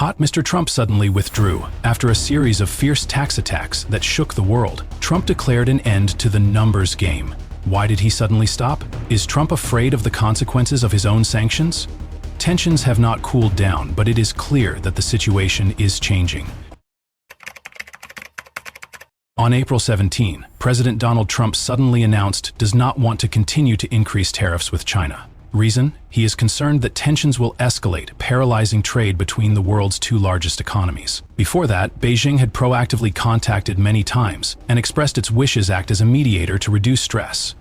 Hot Mr. Trump suddenly withdrew. After a series of fierce tax attacks that shook the world, Trump declared an end to the numbers game. Why did he suddenly stop? Is Trump afraid of the consequences of his own sanctions? Tensions have not cooled down, but it is clear that the situation is changing. On April 17, President Donald Trump suddenly announced does not want to continue to increase tariffs with China. Reason? He is concerned that tensions will escalate, paralyzing trade between the world's two largest economies. Before that, Beijing had proactively contacted many times and expressed its wishes act as a mediator to reduce stress.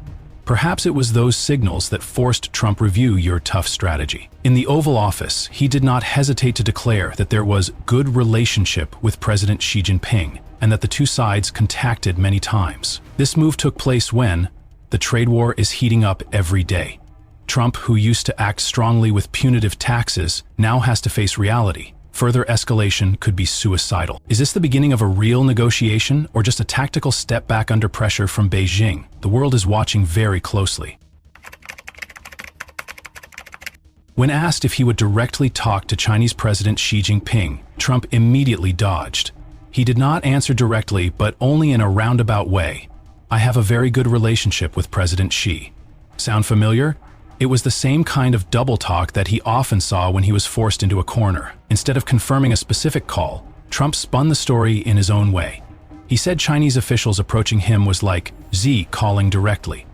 Perhaps it was those signals that forced Trump review your tough strategy. In the Oval Office, he did not hesitate to declare that there was good relationship with President Xi Jinping and that the two sides contacted many times. This move took place when the trade war is heating up every day. Trump, who used to act strongly with punitive taxes, now has to face reality. Further escalation could be suicidal. Is this the beginning of a real negotiation or just a tactical step back under pressure from Beijing? The world is watching very closely. When asked if he would directly talk to Chinese President Xi Jinping, Trump immediately dodged. He did not answer directly, but only in a roundabout way. I have a very good relationship with President Xi. Sound familiar? It was the same kind of double talk that he often saw when he was forced into a corner. Instead of confirming a specific call, Trump spun the story in his own way. He said Chinese officials approaching him was like Xi calling directly.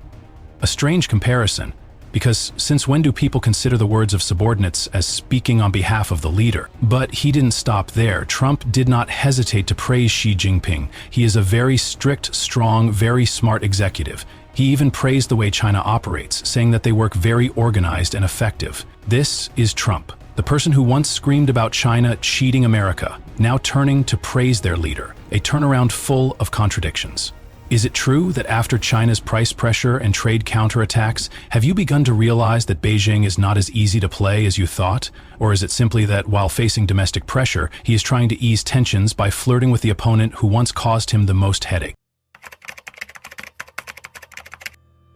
A strange comparison, because since when do people consider the words of subordinates as speaking on behalf of the leader? But he didn't stop there. Trump did not hesitate to praise Xi Jinping. He is a very strict, strong, very smart executive. He even praised the way China operates, saying that they work very organized and effective. This is Trump, the person who once screamed about China cheating America, now turning to praise their leader, a turnaround full of contradictions. Is it true that after China's price pressure and trade counterattacks, have you begun to realize that Beijing is not as easy to play as you thought? Or is it simply that while facing domestic pressure, he is trying to ease tensions by flirting with the opponent who once caused him the most headache?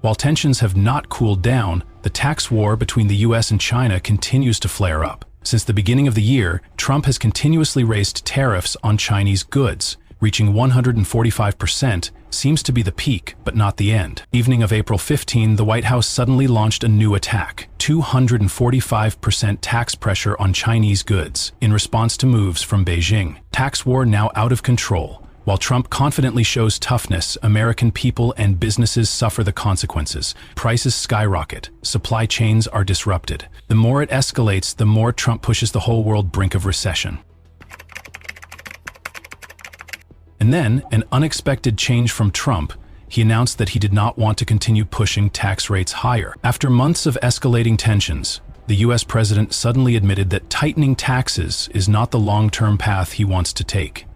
While tensions have not cooled down, the tax war between the U.S. and China continues to flare up. Since the beginning of the year, Trump has continuously raised tariffs on Chinese goods. Reaching 145% seems to be the peak, but not the end. Evening of April 15, the White House suddenly launched a new attack, 245% tax pressure on Chinese goods, in response to moves from Beijing. Tax war now out of control. While Trump confidently shows toughness, American people and businesses suffer the consequences. Prices skyrocket. Supply chains are disrupted. The more it escalates, the more Trump pushes the whole world brink of recession. And then, an unexpected change from Trump. He announced that he did not want to continue pushing tax rates higher. After months of escalating tensions, the U.S. president suddenly admitted that tightening taxes is not the long-term path he wants to take.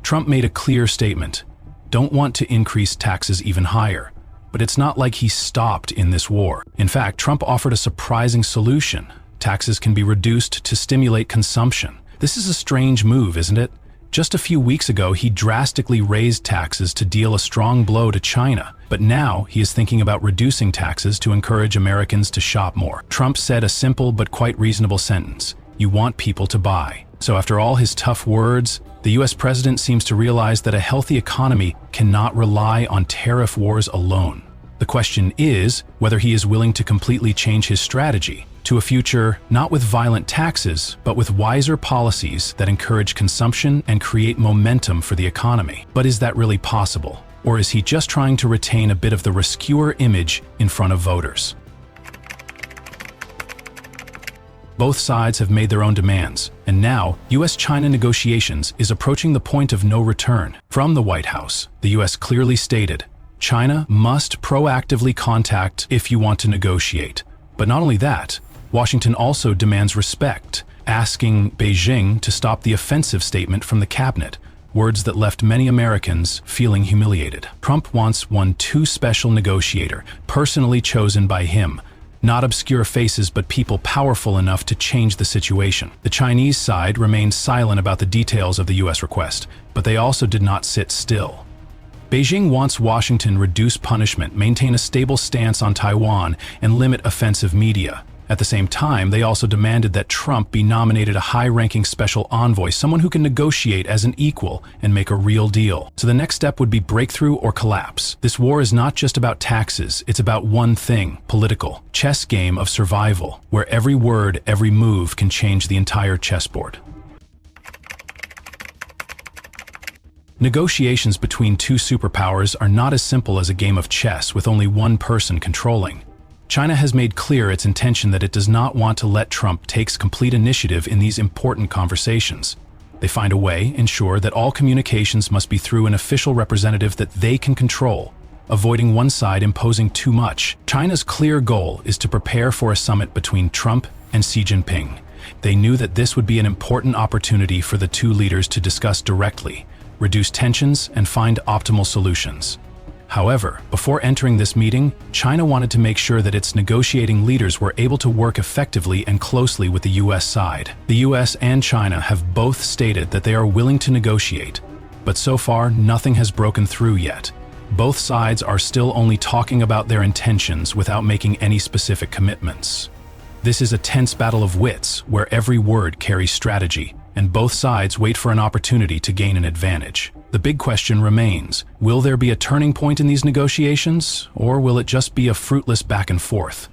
Trump made a clear statement, don't want to increase taxes even higher, but it's not like he stopped in this war. In fact, Trump offered a surprising solution. Taxes can be reduced to stimulate consumption. This is a strange move, isn't it? Just a few weeks ago, he drastically raised taxes to deal a strong blow to China, but now he is thinking about reducing taxes to encourage Americans to shop more. Trump said a simple but quite reasonable sentence, you want people to buy. So after all his tough words, the U.S. president seems to realize that a healthy economy cannot rely on tariff wars alone. The question is whether he is willing to completely change his strategy to a future not with violent taxes, but with wiser policies that encourage consumption and create momentum for the economy. But is that really possible? Or is he just trying to retain a bit of the rescuer image in front of voters? Both sides have made their own demands, and now U.S. China negotiations is approaching the point of no return. From the White House, the U.S. clearly stated, China must proactively contact if you want to negotiate. But not only that, Washington also demands respect, asking Beijing to stop the offensive statement from the cabinet, words that left many Americans feeling humiliated. Trump wants one too special negotiator, personally chosen by him, not obscure faces but people powerful enough to change the situation. The Chinese side remained silent about the details of the U.S. request, but they also did not sit still. Beijing wants Washington reduce punishment, maintain a stable stance on Taiwan, and limit offensive media. At the same time, they also demanded that Trump be nominated a high-ranking special envoy, someone who can negotiate as an equal and make a real deal. So the next step would be breakthrough or collapse. This war is not just about taxes, it's about one thing: political chess game of survival, where every word, every move can change the entire chessboard. Negotiations between two superpowers are not as simple as a game of chess with only one person controlling. China has made clear its intention that it does not want to let Trump take complete initiative in these important conversations. They find a way to ensure that all communications must be through an official representative that they can control, avoiding one side imposing too much. China's clear goal is to prepare for a summit between Trump and Xi Jinping. They knew that this would be an important opportunity for the two leaders to discuss directly, reduce tensions, and find optimal solutions. However, before entering this meeting, China wanted to make sure that its negotiating leaders were able to work effectively and closely with the U.S. side. The U.S. and China have both stated that they are willing to negotiate, but so far nothing has broken through yet. Both sides are still only talking about their intentions without making any specific commitments. This is a tense battle of wits where every word carries strategy, and both sides wait for an opportunity to gain an advantage. The big question remains: will there be a turning point in these negotiations, or will it just be a fruitless back and forth?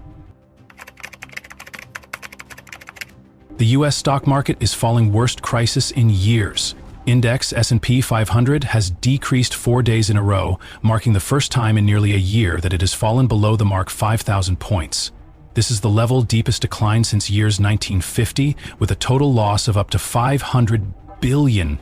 The U.S. stock market is falling worst crisis in years. Index S&P 500 has decreased 4 days in a row, marking the first time in nearly a year that it has fallen below the mark 5,000 points. This is the level deepest decline since years 1950, with a total loss of up to 500 billion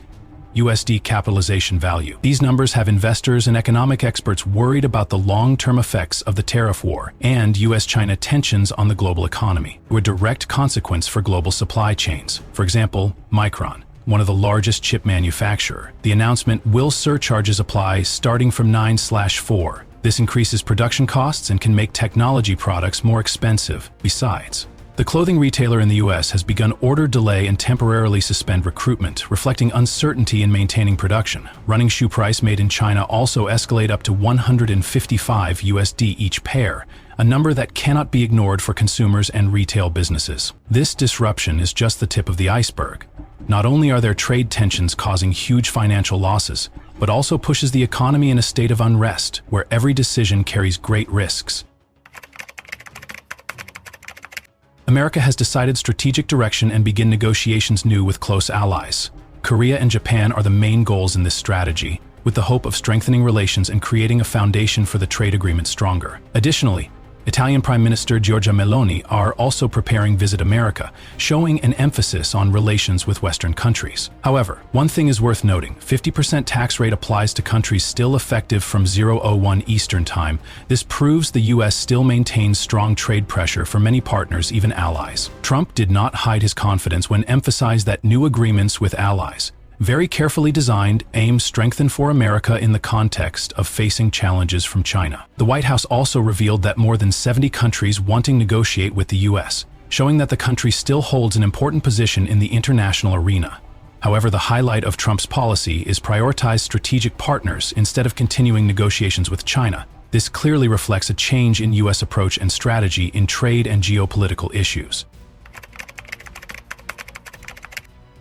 USD capitalization value. These numbers have investors and economic experts worried about the long-term effects of the tariff war and U.S. China tensions on the global economy, a direct consequence for global supply chains. For example, Micron, one of the largest chip manufacturer. The announcement will surcharges apply starting from 9/4. This increases production costs and can make technology products more expensive. Besides, the clothing retailer in the U.S. has begun order delay and temporarily suspend recruitment, reflecting uncertainty in maintaining production. Running shoe price made in China also escalate up to 155 USD each pair, a number that cannot be ignored for consumers and retail businesses. This disruption is just the tip of the iceberg. Not only are there trade tensions causing huge financial losses, but also pushes the economy in a state of unrest, where every decision carries great risks. America has decided strategic direction and begin negotiations new with close allies. Korea and Japan are the main goals in this strategy, with the hope of strengthening relations and creating a foundation for the trade agreement stronger. Additionally, Italian Prime Minister Giorgia Meloni are also preparing Visit America, showing an emphasis on relations with Western countries. However, one thing is worth noting: 50% tax rate applies to countries still effective from 0:01 Eastern Time. This proves the U.S. still maintains strong trade pressure for many partners, even allies. Trump did not hide his confidence when emphasized that new agreements with allies, very carefully designed, aim strengthen for America in the context of facing challenges from China. The White House also revealed that more than 70 countries wanting to negotiate with the U.S., showing that the country still holds an important position in the international arena. However, the highlight of Trump's policy is prioritize strategic partners instead of continuing negotiations with China. This clearly reflects a change in U.S. approach and strategy in trade and geopolitical issues.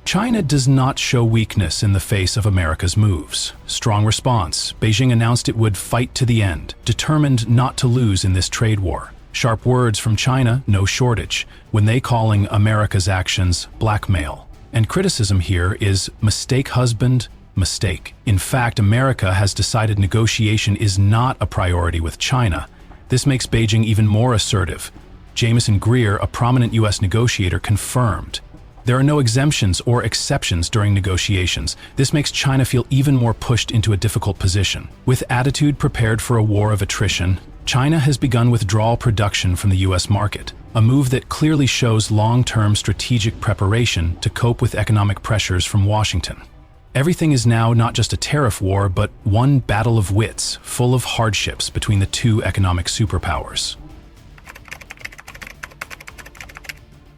China does not show weakness in the face of America's moves. Strong response. Beijing announced it would fight to the end, determined not to lose in this trade war. Sharp words from China, no shortage, when they calling America's actions blackmail. And criticism here is mistake husband, mistake. In fact, America has decided negotiation is not a priority with China. This makes Beijing even more assertive. Jameson Greer, a prominent U.S. negotiator, confirmed there are no exemptions or exceptions during negotiations. This makes China feel even more pushed into a difficult position. With attitude prepared for a war of attrition, China has begun withdrawal production from the U.S. market, a move that clearly shows long-term strategic preparation to cope with economic pressures from Washington. Everything is now not just a tariff war, but one battle of wits, full of hardships between the two economic superpowers.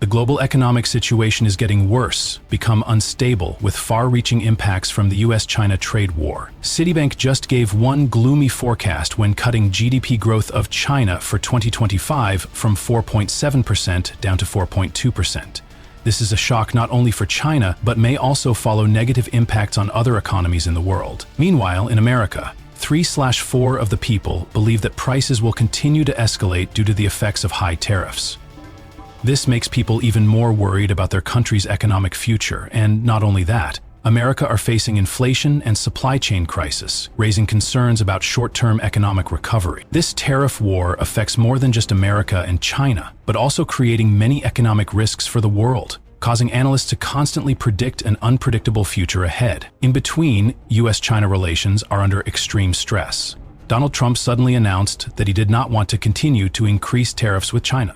The global economic situation is getting worse, become unstable, with far-reaching impacts from the U.S. China trade war. Citibank just gave one gloomy forecast when cutting GDP growth of China for 2025 from 4.7% down to 4.2%. This is a shock not only for China, but may also follow negative impacts on other economies in the world. Meanwhile, in America, 3/4 of the people believe that prices will continue to escalate due to the effects of high tariffs. This makes people even more worried about their country's economic future, and not only that, America are facing inflation and supply chain crisis, raising concerns about short-term economic recovery. This tariff war affects more than just America and China, but also creating many economic risks for the world, causing analysts to constantly predict an unpredictable future ahead. In between, U.S. China relations are under extreme stress. Donald Trump suddenly announced that he did not want to continue to increase tariffs with China.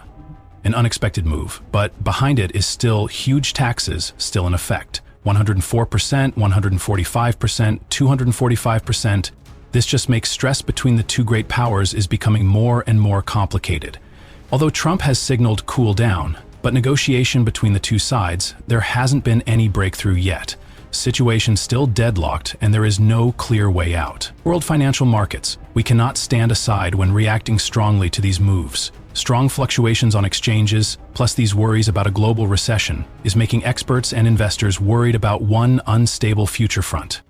An unexpected move, but behind it is still huge taxes still in effect. 104%, 145%, 245%. This just makes stress between the two great powers is becoming more and more complicated. Although Trump has signaled cool down, but negotiation between the two sides, there hasn't been any breakthrough yet. Situation still deadlocked, and there is no clear way out. World financial markets, we cannot stand aside when reacting strongly to these moves. Strong fluctuations on exchanges, plus these worries about a global recession, is making experts and investors worried about one unstable future front.